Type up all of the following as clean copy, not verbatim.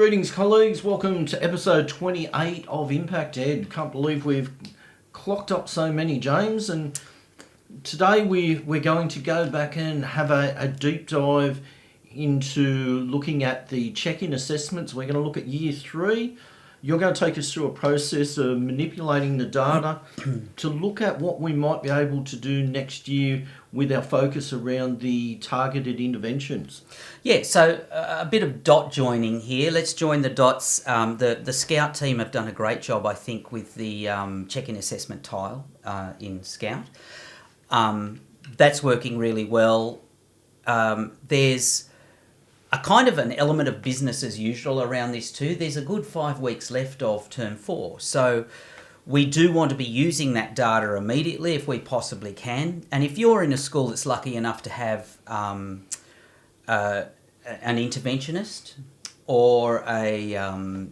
Greetings colleagues, welcome to episode 28 of ImpactEd. Can't believe we've clocked up so many, James, and today we're going to go back and have a deep dive into looking at the check-in assessments. We're going to look at Year 3. You're going to take us through a process of manipulating the data to look at what we might be able to do next year with our focus around the targeted interventions. Yeah, so a bit of dot joining here. Let's join the dots. The Scout team have done a great job, I think, with the check-in assessment tile in Scout. That's working really well. There's a kind of an element of business as usual around this too. There's a good 5 weeks left of term 4. So we do want to be using that data immediately if we possibly can. And if you're in a school that's lucky enough to have an interventionist or a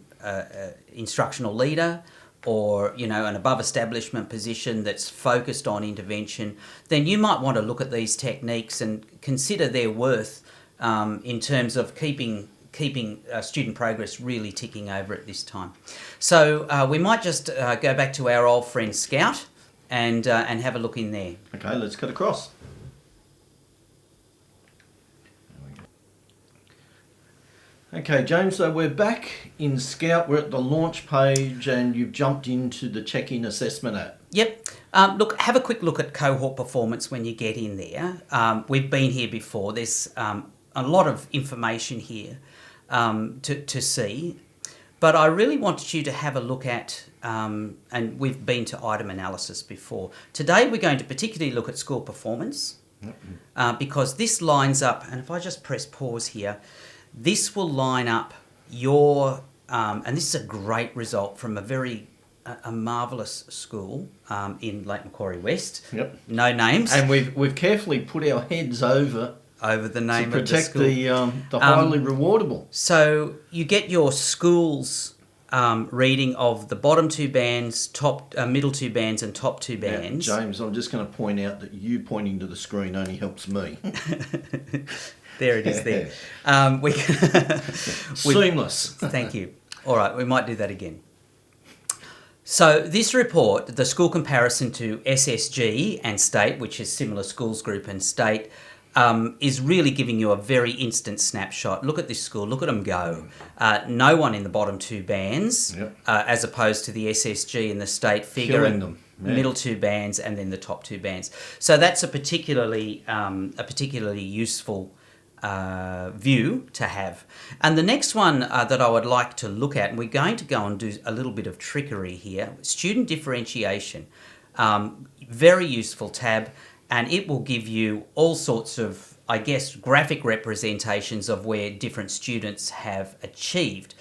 instructional leader or an above establishment position that's focused on intervention, then you might want to look at these techniques and consider their worth in terms of keeping student progress really ticking over at this time. So we might just go back to our old friend Scout and have a look in there. Okay, let's cut across. Okay, James, so we're back in Scout. We're at the launch page and you've jumped into the check-in assessment app. Yep. Look, have a quick look at cohort performance when you get in there. We've been here before. There's a lot of information here to see, but I really wanted you to have a look at, and we've been to item analysis before. Today we're going to particularly look at school performance because this lines up, and if I just press pause here, this will line up your, and this is a great result from a marvellous school in Lake Macquarie West. Yep. No names. And we've carefully put our heads over the name to of the school. the highly rewardable. So you get your school's reading of the bottom 2 bands, middle 2 bands and top 2 bands. Yeah, James, I'm just going to point out that you pointing to the screen only helps me. There it is there. Seamless. Thank you. All right, we might do that again. So this report, the school comparison to SSG and state, which is similar schools group and state, is really giving you a very instant snapshot. Look at this school, look at them go. No one in the bottom 2 bands, as opposed to the SSG and the state figure. Killing them. Yeah. Middle 2 bands and then the top 2 bands. So that's a particularly useful view to have. And the next one that I would like to look at, and we're going to go and do a little bit of trickery here, student differentiation. Very useful tab, and it will give you all sorts of, I guess, graphic representations of where different students have achieved.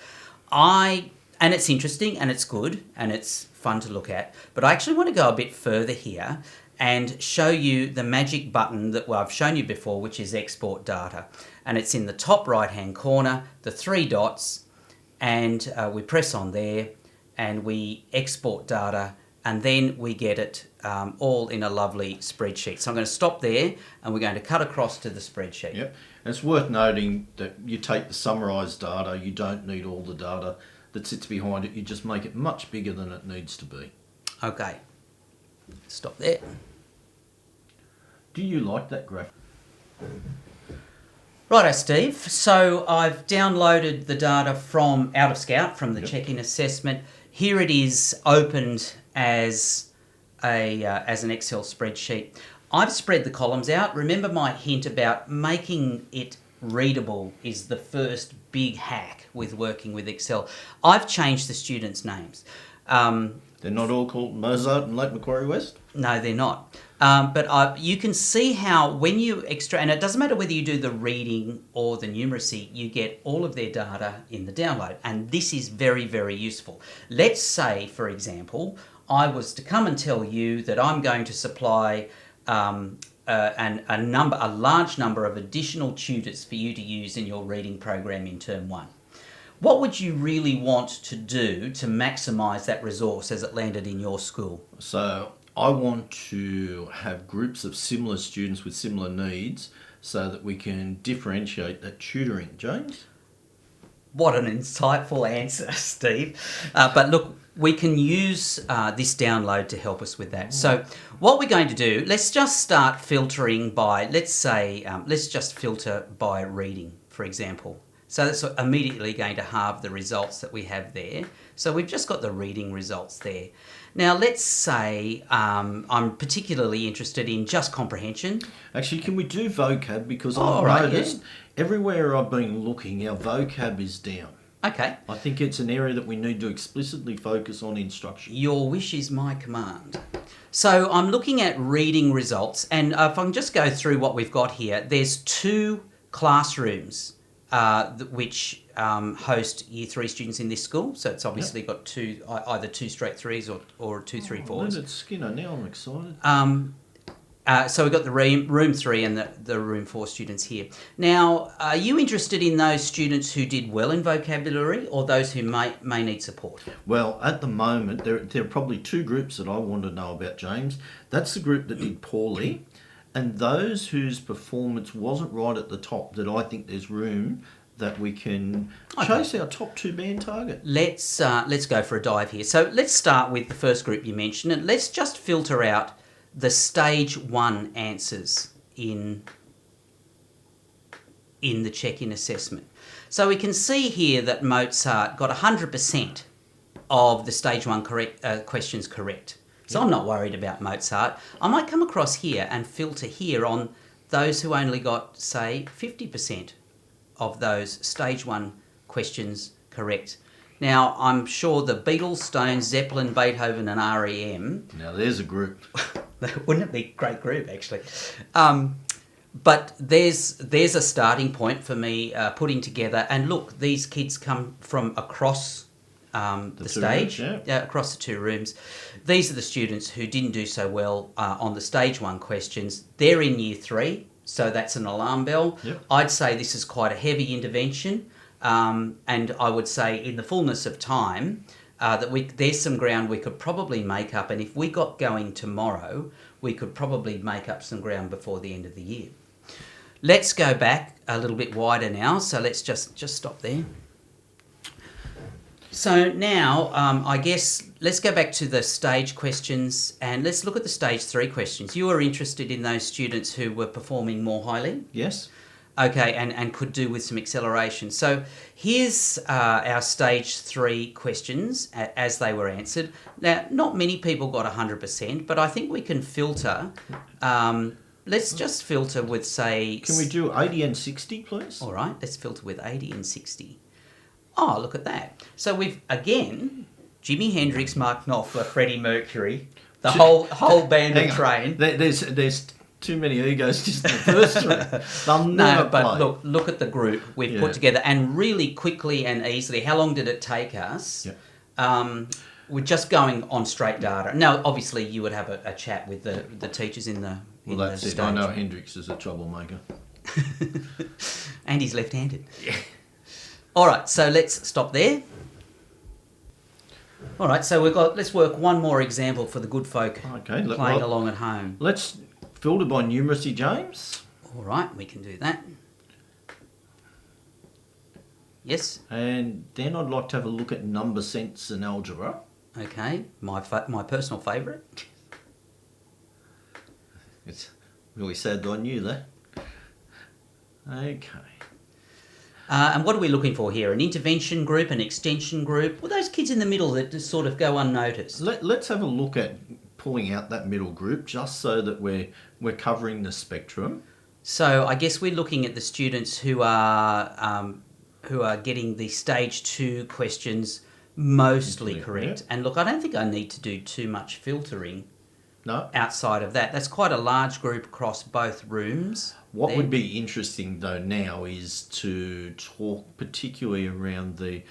And it's interesting and it's good and it's fun to look at, but I actually want to go a bit further here and show you the magic button that I've shown you before, which is export data. And it's in the top right hand corner, the 3 dots, and we press on there and we export data, and then we get it all in a lovely spreadsheet. So I'm going to stop there and we're going to cut across to the spreadsheet. Yep. And it's worth noting that you take the summarised data, you don't need all the data that sits behind it, you just make it much bigger than it needs to be. Okay. Stop there. Do you like that graph? Righto, Steve. So I've downloaded the data from out of Scout from the check-in assessment. Here it is opened as an Excel spreadsheet. I've spread the columns out. Remember my hint about making it readable is the first big hack with working with Excel. I've changed the students' names. They're not all called Mozart and Lake Macquarie West? No, they're not. But you can see how when you and it doesn't matter whether you do the reading or the numeracy, you get all of their data in the download. And this is very, very useful. Let's say, for example, I was to come and tell you that I'm going to supply a large number of additional tutors for you to use in your reading program in term 1. What would you really want to do to maximise that resource as it landed in your school? So I want to have groups of similar students with similar needs so that we can differentiate that tutoring. James? What an insightful answer, Steve. But look, we can use this download to help us with that. So what we're going to do, let's just start filtering by, let's just filter by reading, for example. So that's immediately going to halve the results that we have there. So we've just got the reading results there. Now let's say I'm particularly interested in just comprehension. Actually, can we do vocab? Because Oh, I've right, noticed everywhere I've been looking, our vocab is down. Okay. I think it's an area that we need to explicitly focus on instruction. Your wish is my command. So I'm looking at reading results, and if I can just go through what we've got here, there's 2 classrooms which host Year 3 students in this school. So it's obviously got two, either 2 straight 3s or 2 3 4s. Leonard Skinner, now I'm excited. So we've got the room 3 and the room 4 students here. Now, are you interested in those students who did well in vocabulary or those who may need support? Well, at the moment, there are probably 2 groups that I want to know about, James. That's the group that did poorly, and those whose performance wasn't right at the top, that I think there's room that we can chase our top 2 band target. Let's go for a dive here. So let's start with the first group you mentioned, and let's just filter out the stage 1 answers in the check-in assessment. So we can see here that Mozart got 100% of the stage 1 questions correct. So I'm not worried about Mozart. I might come across here and filter here on those who only got, say, 50% of those stage 1 questions correct. Now, I'm sure the Beatles, Stones, Zeppelin, Beethoven and REM... Now, there's a group. Wouldn't it be a great group, actually? But there's a starting point for me putting together. And look, these kids come from across the stage, across the 2 rooms. These are the students who didn't do so well on the stage 1 questions. They're in Year 3, so that's an alarm bell. Yep. I'd say this is quite a heavy intervention. And I would say in the fullness of time that there's some ground we could probably make up, and if we got going tomorrow, we could probably make up some ground before the end of the year. Let's go back a little bit wider now, so let's just stop there. So now, I guess, let's go back to the stage questions and let's look at the stage 3 questions. You were interested in those students who were performing more highly? Yes. Okay, and could do with some acceleration. So here's our stage 3 questions as they were answered. Now, not many people got 100%, but I think we can filter. Let's just filter with, say... Can we do 80 and 60, please? All right, let's filter with 80 and 60. Oh, look at that. So we've, again, Jimi Hendrix, Mark Knopfler, Freddie Mercury, the whole band of Train. There's too many egos just in the first one. They'll never play. But look at the group we've put together, and really quickly and easily. How long did it take us? Yeah. We're just going on straight data. Now, obviously, you would have a chat with the teachers in the Well, that's it. stage. I know Hendrix is a troublemaker. And he's left-handed. Yeah. All right, so let's stop there. All right, so let's work one more example for the good folk playing along at home. Let's filter by numeracy, James. All right, we can do that. Yes. And then I'd like to have a look at number sense and algebra. Okay, my personal favourite. It's really sad that I knew that. Okay. And what are we looking for here? An intervention group, an extension group? Well, those kids in the middle that just sort of go unnoticed. Let's have a look at pulling out that middle group just so that we're covering the spectrum. So I guess we're looking at the students who are getting the stage 2 questions mostly correct. Yeah. And look, I don't think I need to do too much filtering. No. Outside of that. That's quite a large group across both rooms. What would be interesting though now is to talk particularly around the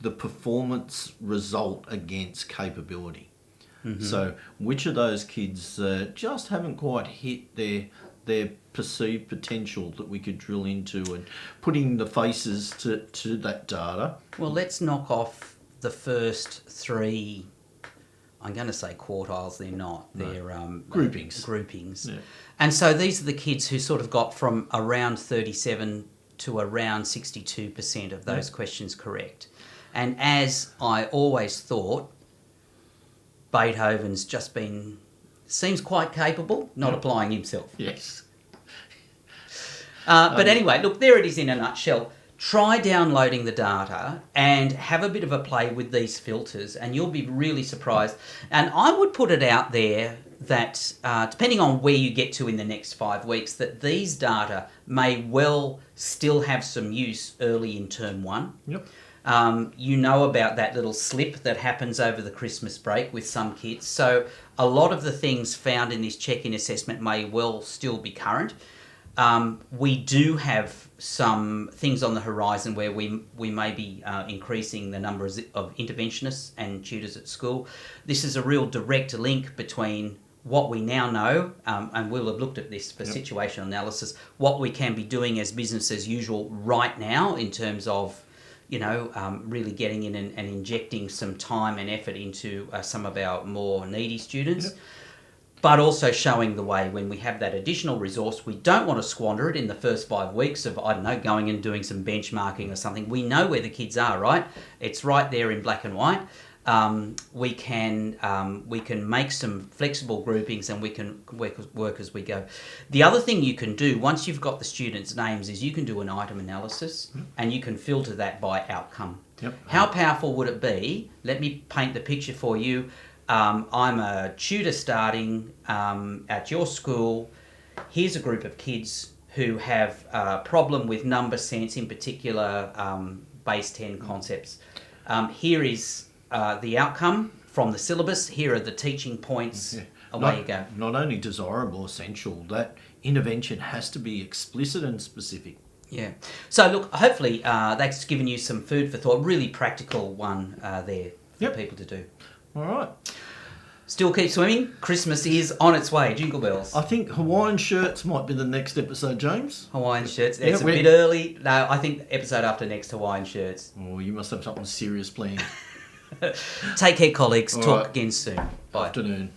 performance result against capability. Mm-hmm. So which of those kids just haven't quite hit their perceived potential that we could drill into, and putting the faces to that data. Well, let's knock off the first 3. I'm going to say quartiles, they're not. They're groupings. Groupings. Yeah. And so these are the kids who sort of got from around 37 to around 62% of those questions correct. And as I always thought, Beethoven's just seems quite capable, not applying himself. Yes. But anyway, look, there it is in a nutshell. Try downloading the data and have a bit of a play with these filters, and you'll be really surprised. And I would put it out there that, depending on where you get to in the next 5 weeks, that these data may well still have some use early in term 1. Yep. You know about that little slip that happens over the Christmas break with some kids. So a lot of the things found in this check-in assessment may well still be current. We do have some things on the horizon where we may be increasing the number of interventionists and tutors at school. This is a real direct link between what we now know, and we'll have looked at this for situational analysis, what we can be doing as business as usual right now in terms of really getting in and injecting some time and effort into some of our more needy students, but also showing the way when we have that additional resource. We don't want to squander it in the first 5 weeks of, going and doing some benchmarking or something. We know where the kids are, right? It's right there in black and white. We can make some flexible groupings, and we can work as we go. The other thing you can do once you've got the students' names is you can do an item analysis, and you can filter that by outcome. Yep. How powerful would it be? Let me paint the picture for you. I'm a tutor starting at your school. Here's a group of kids who have a problem with number sense, in particular base 10 concepts. Here is the outcome from the syllabus. Here are the teaching points. Away you go. Not only desirable, essential, that intervention has to be explicit and specific. Yeah. So look, hopefully that's given you some food for thought. Really practical one there for people to do. All right. Still keep swimming. Christmas is on its way. Jingle bells. I think Hawaiian shirts might be the next episode, James. Hawaiian shirts. It's a bit early. No, I think episode after next, Hawaiian shirts. Oh, you must have something serious planned. Take care, colleagues. All Talk right. again soon. Bye. Afternoon.